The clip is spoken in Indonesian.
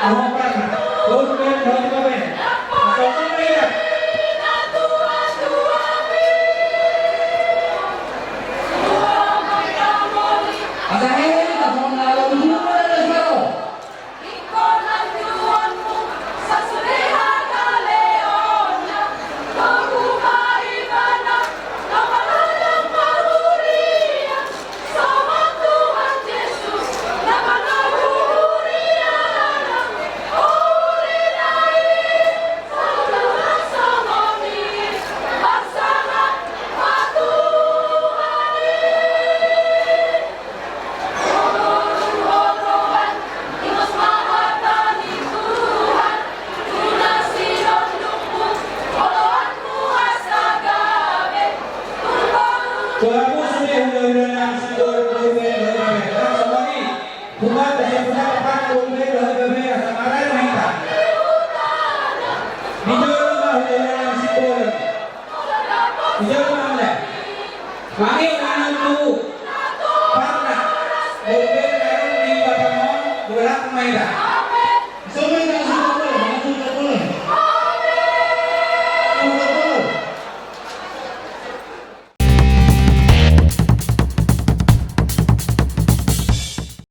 Ahopan, Tuhan Tuhan, atau Tuhan. Ada hewan tak mau lalu semua dari sana. Tuhanmu sudah yang sudah kembali. Tuhan tidak pernah dapat berbeda sama mereka. Di dalam yang sipol, di dalam mana? Kami akan tu pernah berbeda di batam berat mereka.